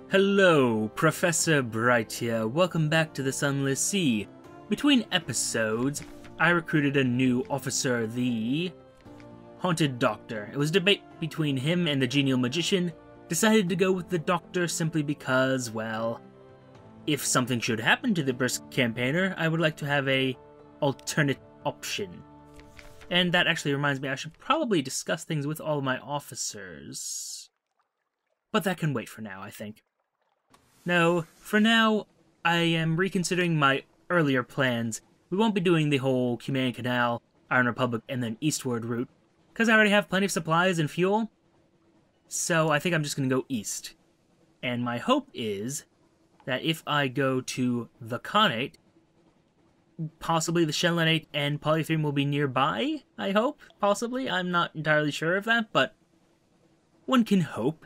Hello, Professor Bright here. Welcome back to the Sunless Sea. Between episodes, I recruited a new officer, the Haunted Doctor. It was a debate between him and the Genial Magician. Decided to go with the Doctor simply because, well, if something should happen to the brisk campaigner, I would like to have a alternate option. And that actually reminds me, I should probably discuss things with all of my officers. But that can wait for now, I think. No, for now, I am reconsidering my earlier plans. We won't be doing the whole Khaganian Canal, Iron Republic, and then eastward route, because I already have plenty of supplies and fuel. So I think I'm just going to go east. And my hope is that if I go to the Khanate, possibly the Shellanate and Polytheme will be nearby, I hope, possibly. I'm not entirely sure of that, but one can hope.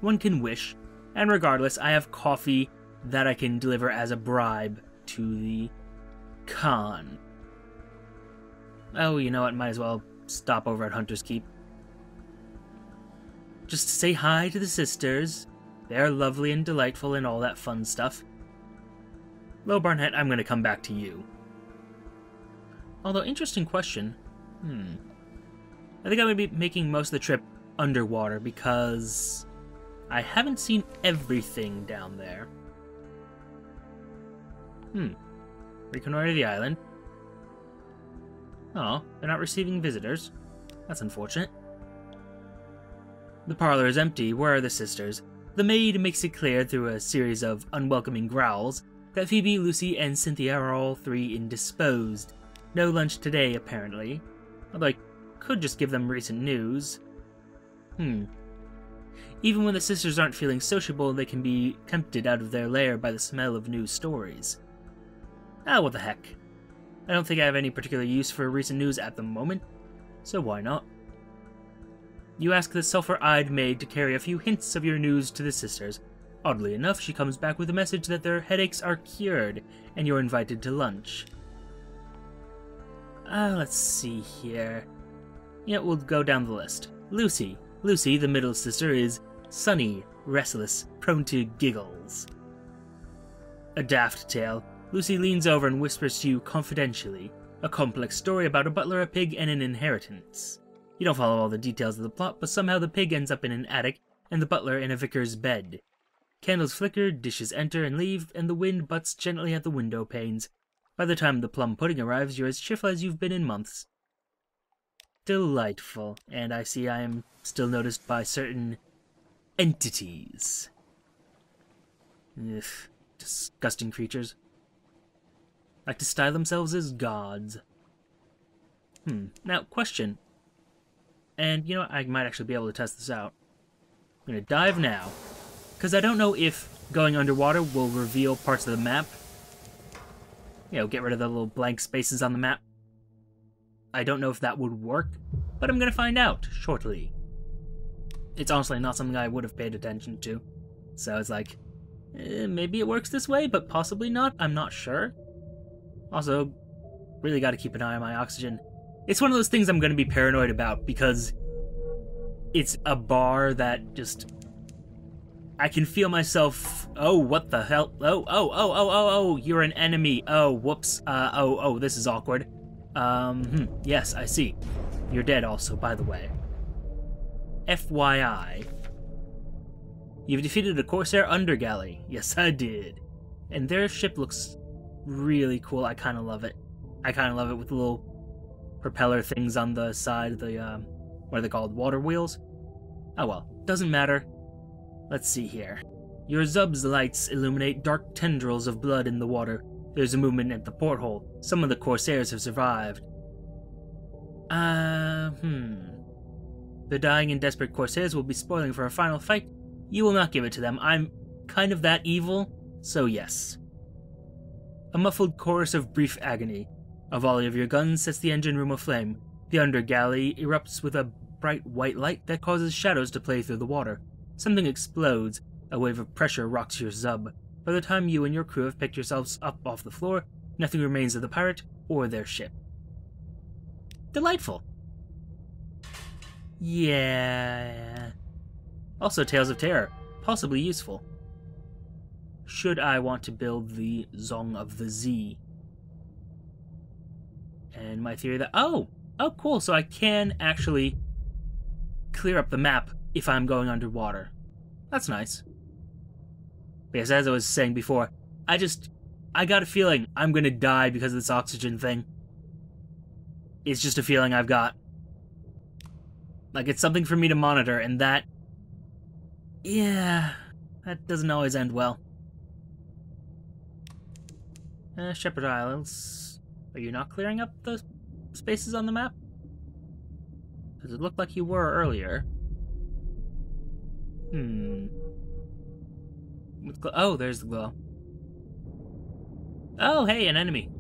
One can wish. And regardless, I have coffee that I can deliver as a bribe to the Khan. Oh, you know what? Might as well stop over at Hunter's Keep. Just to say hi to the sisters. They're lovely and delightful and all that fun stuff. Lo Barnett, I'm going to come back to you. Although, interesting question. I think I'm going to be making most of the trip underwater because I haven't seen everything down there. Reconnoiter the island. Oh, they're not receiving visitors. That's unfortunate. The parlor is empty. Where are the sisters? The maid makes it clear through a series of unwelcoming growls that Phoebe, Lucy, and Cynthia are all three indisposed. No lunch today, apparently. Although I could just give them recent news. Even when the sisters aren't feeling sociable, they can be tempted out of their lair by the smell of news stories. Ah, what the heck. I don't think I have any particular use for recent news at the moment, so why not? You ask the sulphur-eyed maid to carry a few hints of your news to the sisters. Oddly enough, she comes back with a message that their headaches are cured, and you're invited to lunch. Let's see here. Yeah, we'll go down the list. Lucy. Lucy, the middle sister, is sunny, restless, prone to giggles. A daft tale. Lucy leans over and whispers to you confidentially. A complex story about a butler, a pig, and an inheritance. You don't follow all the details of the plot, but somehow the pig ends up in an attic, and the butler in a vicar's bed. Candles flicker, dishes enter and leave, and the wind butts gently at the window panes. By the time the plum pudding arrives, you're as cheerful as you've been in months. Delightful, and I see I am still noticed by certain entities. Ugh, disgusting creatures. Like to style themselves as gods. Now, question. And, you know what, I might actually be able to test this out. I'm going to dive now. Because I don't know if going underwater will reveal parts of the map. You know, get rid of the little blank spaces on the map. I don't know if that would work, but I'm going to find out shortly. It's honestly not something I would have paid attention to. So it's like, maybe it works this way, but possibly not. I'm not sure. Also, really got to keep an eye on my oxygen. It's one of those things I'm going to be paranoid about because it's a bar that just... I can feel myself... Oh, what the hell? Oh, you're an enemy. Oh, whoops. This is awkward. Yes, I see. You're dead also, by the way. FYI. You've defeated a Corsair undergalley. Yes, I did. And their ship looks really cool. I kind of love it. I kind of love it with the little propeller things on the side of the, what are they called? Water wheels? Oh well, doesn't matter. Let's see here. Your Zub's lights illuminate dark tendrils of blood in the water. There's a movement at the porthole. Some of the Corsairs have survived. The dying and desperate Corsairs will be spoiling for a final fight. You will not give it to them. I'm kind of that evil, so yes. A muffled chorus of brief agony. A volley of your guns sets the engine room aflame. The undergalley erupts with a bright white light that causes shadows to play through the water. Something explodes. A wave of pressure rocks your Zub. By the time you and your crew have picked yourselves up off the floor, nothing remains of the pirate or their ship. Delightful. Yeah. Also, Tales of Terror. possibly useful. Should I want to build the Zong of the Z? And my theory that... Oh, cool. So I can actually clear up the map if I'm going underwater. That's nice. Because as I was saying before, I got a feeling I'm going to die because of this oxygen thing. It's just a feeling I've got. Like, it's something for me to monitor, and that... Yeah, that doesn't always end well. Shepherd Isles. Are you not clearing up the spaces on the map? Because it looked like you were earlier. Oh, there's the glow. Oh, hey, an enemy.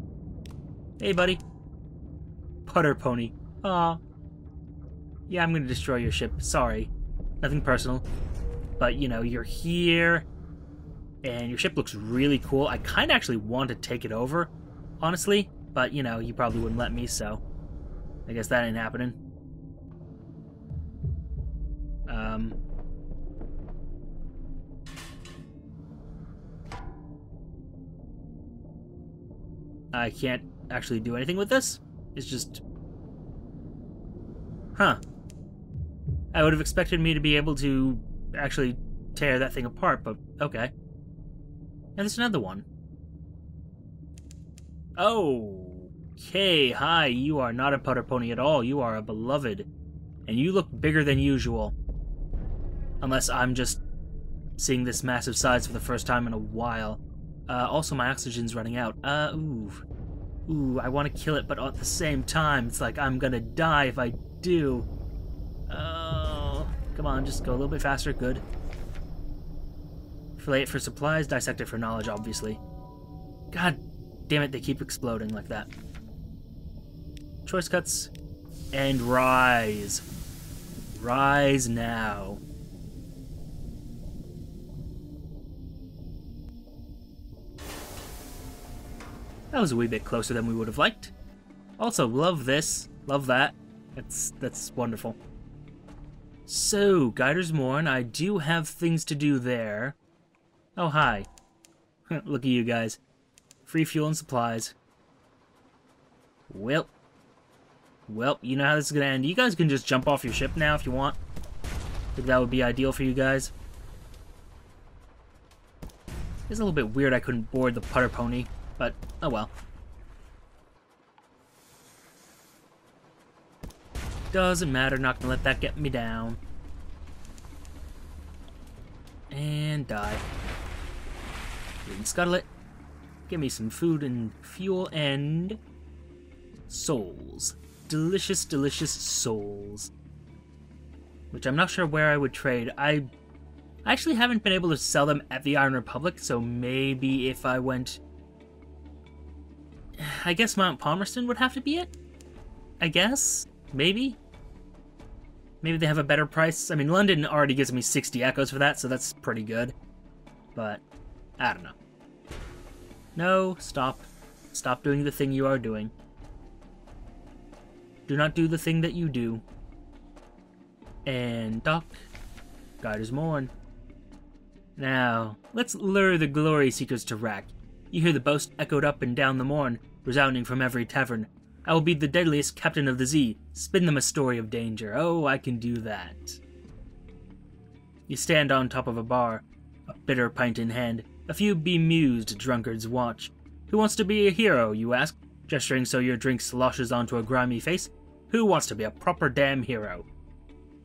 Hey, buddy. Putter pony. Aw. Yeah, I'm gonna destroy your ship. Sorry. Nothing personal. But, you know, you're here, and your ship looks really cool. I kinda actually want to take it over, honestly. But, you know, you probably wouldn't let me, so... I guess that ain't happening. I can't actually do anything with this. It's just... Huh. I would have expected me to be able to actually tear that thing apart, but okay. And there's another one. Okay, hi, you are not a putter pony at all. You are a beloved. And you look bigger than usual. Unless I'm just seeing this massive size for the first time in a while. Also, my oxygen's running out. Ooh, I want to kill it, but at the same time, it's like I'm gonna die if I do. Oh, come on, just go a little bit faster. Good. Fillet it for supplies, dissect it for knowledge, obviously. God damn it, they keep exploding like that. Choice cuts. And rise. Rise now. That was a wee bit closer than we would have liked. Also, love this. Love that. That's wonderful. So, Guiders Morn, I do have things to do there. Oh, hi. Look at you guys. Free fuel and supplies. Well, you know how this is gonna end. You guys can just jump off your ship now if you want. I think that would be ideal for you guys. It's a little bit weird I couldn't board the putter pony, but oh well. Doesn't matter, not gonna let that get me down. And die. We can scuttle it. Give me some food and fuel and souls. Delicious, delicious souls. Which I'm not sure where I would trade. I actually haven't been able to sell them at the Iron Republic, so maybe if I went... I guess Mount Palmerston would have to be it? I guess? Maybe? Maybe they have a better price. I mean, London already gives me 60 echoes for that, so that's pretty good. But, I don't know. No, stop. Stop doing the thing you are doing. Do not do the thing that you do. And dock. Guiders Morn. Now, let's lure the glory seekers to wrack. You hear the boast echoed up and down the morn, resounding from every tavern. I will be the deadliest captain of the Z. Spin them a story of danger. Oh, I can do that. You stand on top of a bar, a bitter pint in hand. A few bemused drunkards watch. Who wants to be a hero, you ask, gesturing so your drink sloshes onto a grimy face. Who wants to be a proper damn hero?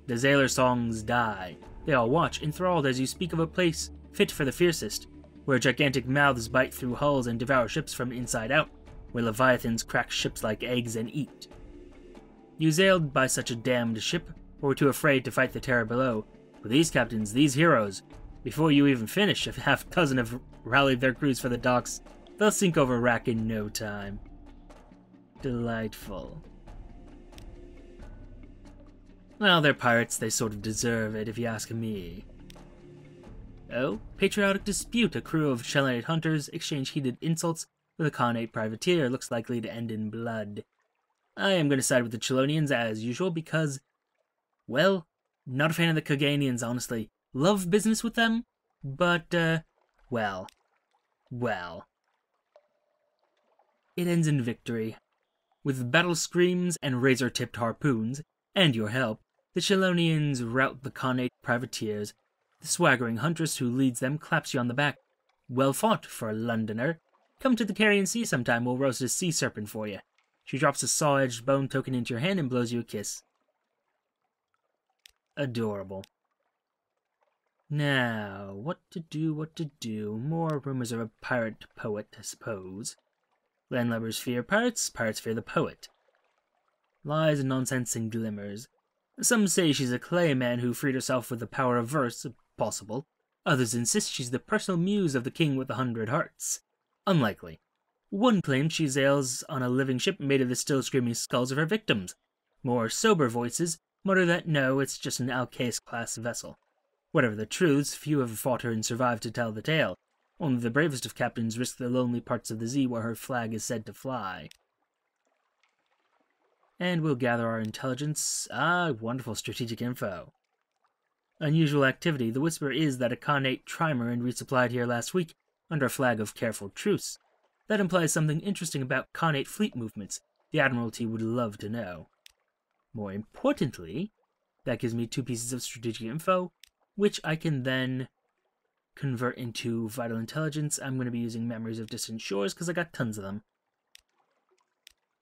The Zailor songs die. They all watch, enthralled as you speak of a place fit for the fiercest, where gigantic mouths bite through hulls and devour ships from inside out, where leviathans crack ships like eggs and eat. You sailed by such a damned ship, or were too afraid to fight the terror below. But these captains, these heroes, before you even finish, if half a dozen have rallied their crews for the docks, they'll sink over wrack in no time. Delightful. Well, they're pirates, they sort of deserve it, if you ask me. Oh, patriotic dispute. A crew of Khanate hunters exchange heated insults with a Khanate privateer. Looks likely to end in blood. I am going to side with the Chelonians as usual because, well, not a fan of the Khaganians, honestly. Love business with them, But, well. It ends in victory. With battle screams and razor-tipped harpoons, and your help, the Chelonians rout the Khanate privateers. The swaggering huntress who leads them claps you on the back. Well fought for a Londoner. Come to the Khaganian Sea sometime, we'll roast a sea serpent for you. She drops a saw-edged bone token into your hand and blows you a kiss. Adorable. Now, what to do? More rumors of a pirate poet, I suppose. Landlubbers fear pirates, pirates fear the poet. Lies and nonsense and glimmers. Some say she's a clay man who freed herself with the power of verse, possible. Others insist she's the personal muse of the king with 100 hearts. Unlikely. One claims she sails on a living ship made of the still screaming skulls of her victims. More sober voices mutter that no, it's just an Alcais-class vessel. Whatever the truths, few have fought her and survived to tell the tale. Only the bravest of captains risk the lonely parts of the sea where her flag is said to fly. And we'll gather our intelligence. Wonderful strategic info. Unusual activity. The whisper is that a Khanate trimaran resupplied here last week under a flag of careful truce. That implies something interesting about Khanate fleet movements. The Admiralty would love to know. More importantly, that gives me 2 pieces of strategic info, which I can then convert into vital intelligence. I'm going to be using memories of distant shores because I got tons of them.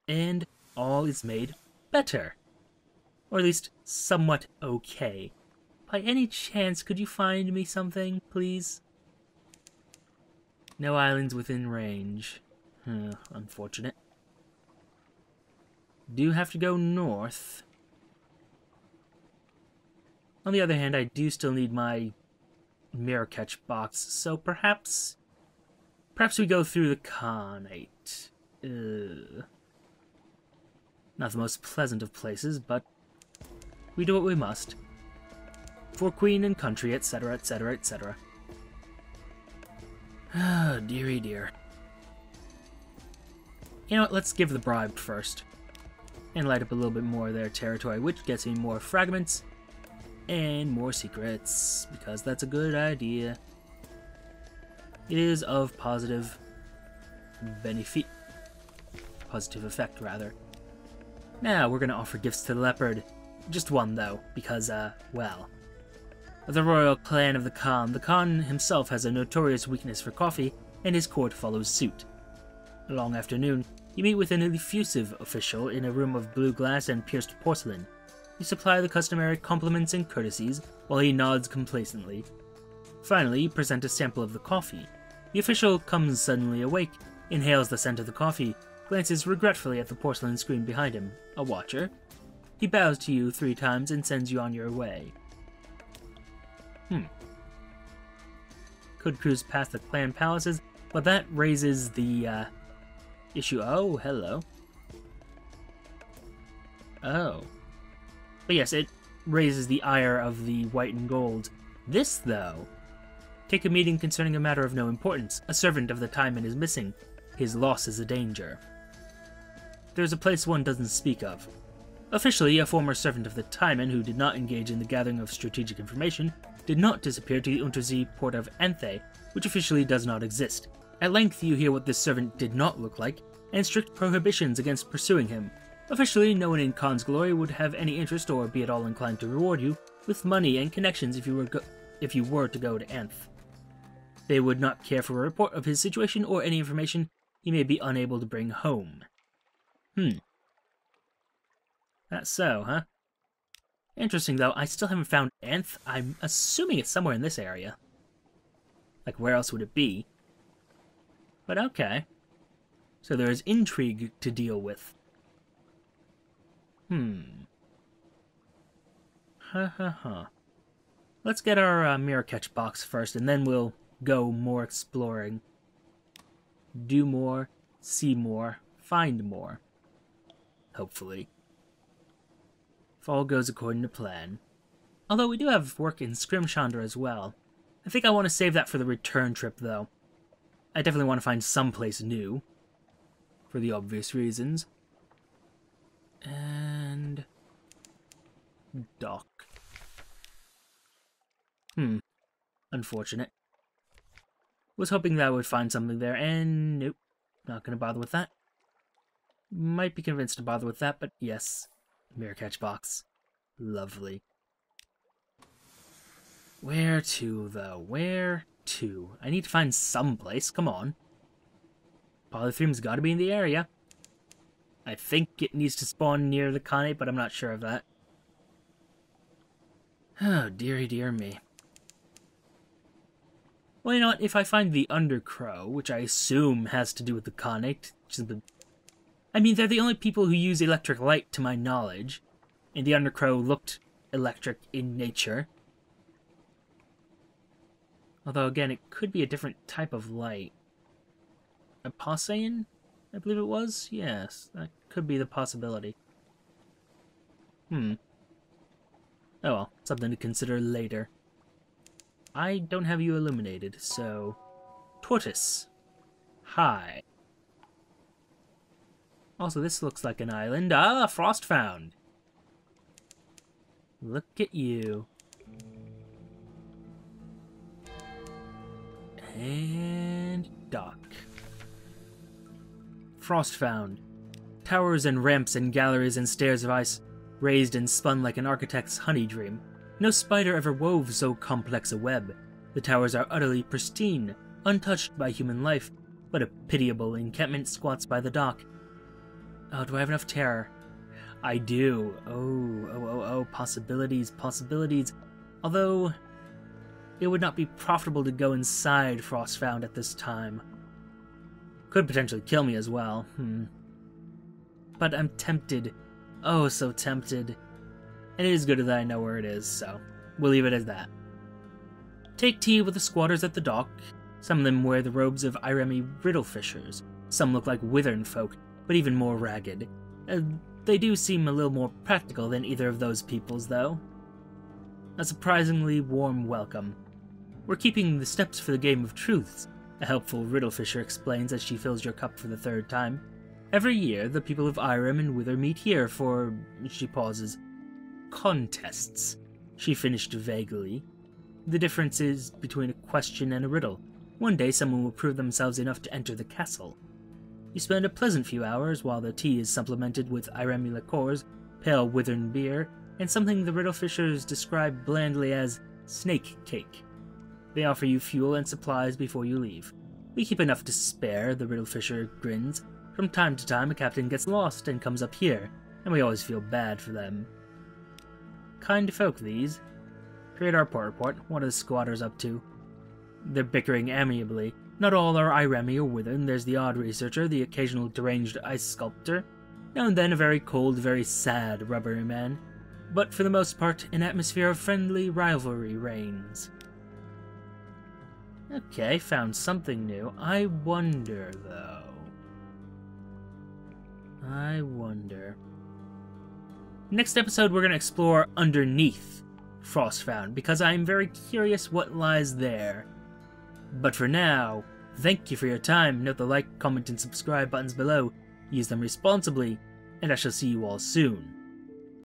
And all is made better. Or at least somewhat okay. By any chance, could you find me something, please? No islands within range. Unfortunate. Do have to go north. On the other hand, I do still need my mirror catch box, so perhaps we go through the Khanate. Not the most pleasant of places, but we do what we must. For queen and country, etc., etc., etc. Ah, dearie dear. You know what, let's give the bribe first. And light up a little bit more of their territory, which gets me more fragments and more secrets, because that's a good idea. It is of positive benefit. Positive effect, rather. Now, we're going to offer gifts to the leopard. Just one, though, because, well. The royal clan of the Khan himself has a notorious weakness for coffee, and his court follows suit. A long afternoon, you meet with an effusive official in a room of blue glass and pierced porcelain. You supply the customary compliments and courtesies, while he nods complacently. Finally, you present a sample of the coffee. The official comes suddenly awake, inhales the scent of the coffee, glances regretfully at the porcelain screen behind him, a watcher. He bows to you 3 times and sends you on your way. Could cruise past the clan palaces, but that raises the, issue. Oh, hello. Oh. But yes, it raises the ire of the white and gold. This, though. Take a meeting concerning a matter of no importance. A servant of the Timon is missing. His loss is a danger. There's a place one doesn't speak of. Officially, a former servant of the Timon who did not engage in the gathering of strategic information did not disappear to the Untersee port of Anthe, which officially does not exist. At length you hear what this servant did not look like, and strict prohibitions against pursuing him. Officially, no one in Khan's glory would have any interest or be at all inclined to reward you with money and connections if you were to go to Anthe. They would not care for a report of his situation or any information he may be unable to bring home. That's so, huh? Interesting, though, I still haven't found Anthe. I'm assuming it's somewhere in this area. Like, where else would it be? But okay. So there is intrigue to deal with. Let's get our mirror catch box first, and then we'll go more exploring. Do more, see more, find more. Hopefully. If all goes according to plan. Although we do have work in Scrimshander as well. I think I want to save that for the return trip, though. I definitely want to find someplace new. For the obvious reasons. And... dock. Unfortunate. Was hoping that I would find something there, and nope. Not gonna bother with that. Might be convinced to bother with that, but yes. Mirror catch box. Lovely. Where to, though? Where to? I need to find some place. Come on. Polythrium's gotta be in the area. I think it needs to spawn near the Khanate, but I'm not sure of that. Oh, dearie dear me. Well, you know what? If I find the Undercrow, which I assume has to do with the Khanate, I mean, they're the only people who use electric light to my knowledge, and the Undercrow looked electric in nature. Although, again, it could be a different type of light. A Poseidon, I believe it was? Yes, that could be the possibility. Oh well, something to consider later. I don't have you illuminated, so... Tortoise. Hi. Also, this looks like an island. Ah, Frostfound. Look at you. And dock. Frostfound. Towers and ramps and galleries and stairs of ice, raised and spun like an architect's honey dream. No spider ever wove so complex a web. The towers are utterly pristine, untouched by human life, but a pitiable encampment squats by the dock. Oh, do I have enough terror? I do. Oh, possibilities, possibilities. Although, it would not be profitable to go inside Frostfound at this time. Could potentially kill me as well. But I'm tempted. Oh, so tempted. And it is good that I know where it is, so we'll leave it as that. Take tea with the squatters at the dock. Some of them wear the robes of Iremi riddlefishers. Some look like withern folk, but even more ragged. They do seem a little more practical than either of those peoples, though. A surprisingly warm welcome. We're keeping the steps for the Game of Truths, a helpful riddlefisher explains as she fills your cup for the third time. Every year, the people of Irem and Wither meet here for... She pauses. Contests. She finished vaguely. The difference is between a question and a riddle. One day someone will prove themselves enough to enter the castle. You spend a pleasant few hours while the tea is supplemented with Iremi liqueurs, pale withern beer, and something the riddlefishers describe blandly as snake cake. They offer you fuel and supplies before you leave. We keep enough to spare, the riddlefisher grins. From time to time a captain gets lost and comes up here, and we always feel bad for them. Kind folk, these. Create our port report. What are the squatters up to? They're bickering amiably. Not all are Iremi or Withern. There's the odd researcher, the occasional deranged ice sculptor, now and then a very cold, very sad rubbery man. But for the most part, an atmosphere of friendly rivalry reigns. Okay, found something new. I wonder, though. I wonder. Next episode, we're going to explore underneath Frostfound, because I'm very curious what lies there. But for now, thank you for your time. Note the like, comment, and subscribe buttons below. Use them responsibly, and I shall see you all soon.